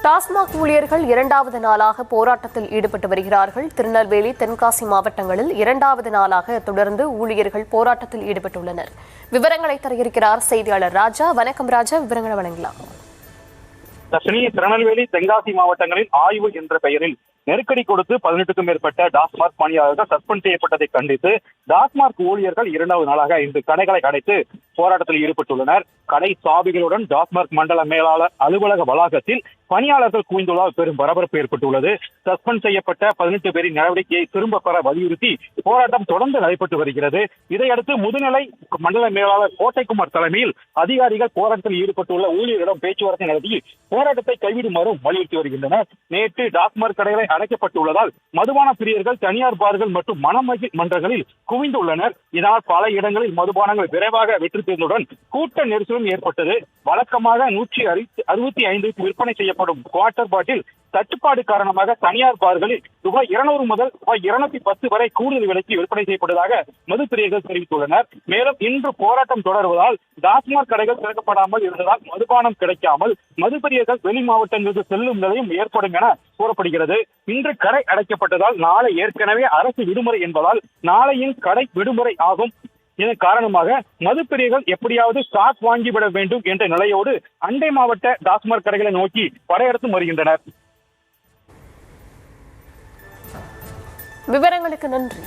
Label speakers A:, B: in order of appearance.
A: டாஸ்மாக் ஊழியர்கள் இரண்டாவது நாளாக போராட்டத்தில் ஈடுபட்டு வருகிறார்கள். திருநெல்வேலி, தென்காசி மாவட்டங்களில் இரண்டாவது நாளாக தொடர்ந்து ஊழியர்கள் போராட்டத்தில் ஈடுபட்டுள்ளனர். விவரங்களை தர இருக்கிறார் செய்தியாளர் ராஜா. வணக்கம் ராஜா, விவரங்களை வழங்கலாம்.
B: திருநெல்வேலி, தென்காசி மாவட்டங்களில் ஆய்வு என்ற பெயரில் நெருக்கடி கொடுத்து 18க்கும் மேற்பட்ட டாஸ்மாக் பணியாளர்கள் சஸ்பெண்ட் செய்யப்பட்டதை கண்டித்து டாஸ்மாக் ஊழியர்கள் இரண்டாவது நாளாக இன்று கடைகளை அடைத்து போராட்டத்தில் ஈடுபட்டுள்ளனர். கடை சாவிகளுடன் டாஸ்மாக் மண்டல மேலாளர் அலுவலக வளாகத்தில் பணியாளர்கள் குவிந்துள்ளதால் பெரும் பரபரப்பு ஏற்பட்டுள்ளது. சஸ்பெண்ட் செய்யப்பட்ட 18 பேரின் நடவடிக்கையை திரும்ப பெற வலியுறுத்தி போராட்டம் தொடர்ந்து நடைபெற்று வருகிறது. இதையடுத்து முதுநிலை மண்டல மேலாளர் கோட்டைக்குமார் தலைமையில் அதிகாரிகள் போராட்டத்தில் ஈடுபட்டுள்ள ஊழியர்களிடம் பேச்சுவார்த்தை நடத்தி போராட்டத்தை கைவிடுமாறும் வலியுறுத்தி வருகின்றனர். நேற்று டாஸ்மாக் கடைகளை அடைக்கப்பட்டுள்ளதால் மதுபான பிரியர்கள் தனியார் பார்கள் மற்றும் மணமகிழ் மன்றங்களில் குவிந்துள்ளனர். இதனால் பல இடங்களில் மதுபானங்கள் விரைவாக வெற்றி பெறுவதுடன் கூட்ட நெரிசலும் ஏற்பட்டது. வழக்கமாக 165 விற்பனை செய்யப்படும் குவார்டர் பாட்டில் தட்டுப்பாடு காரணமாக தனியார் பார்களில் ரூபாய் 200 முதல் ரூபாய் 210 வரை கூடுதல் விலைக்கு விற்பனை செய்யப்படுவதாக மது பிரியர்கள் தெரிவித்துள்ளனர். மேலும் இன்று போராட்டம் தொடர்வதால் டாஸ்மாக் கடைகள் திறக்கப்படாமல் இருந்ததால் மதுபானம் கிடைக்காமல் மது பிரியர்கள் வெளி மாவட்டங்களுக்கு செல்லும் நிலையும் ஏற்படும் என கூறப்படுகிறது. இன்று கடை அடைக்கப்பட்டதால் நாளை ஏற்கனவே அரசு விடுமுறை என்பதால் நாளையின் கடை விடுமுறை ஆகும். இதன் காரணமாக மது பிரியர்கள் எப்படியாவது ஸ்டாக் வாங்கிவிட வேண்டும் என்ற நிலையோடு அண்டை மாவட்ட டாஸ்மாக் கடைகளை நோக்கி படையெடுத்து வருகின்றனர்.
A: விவரங்களுக்கு நன்றி.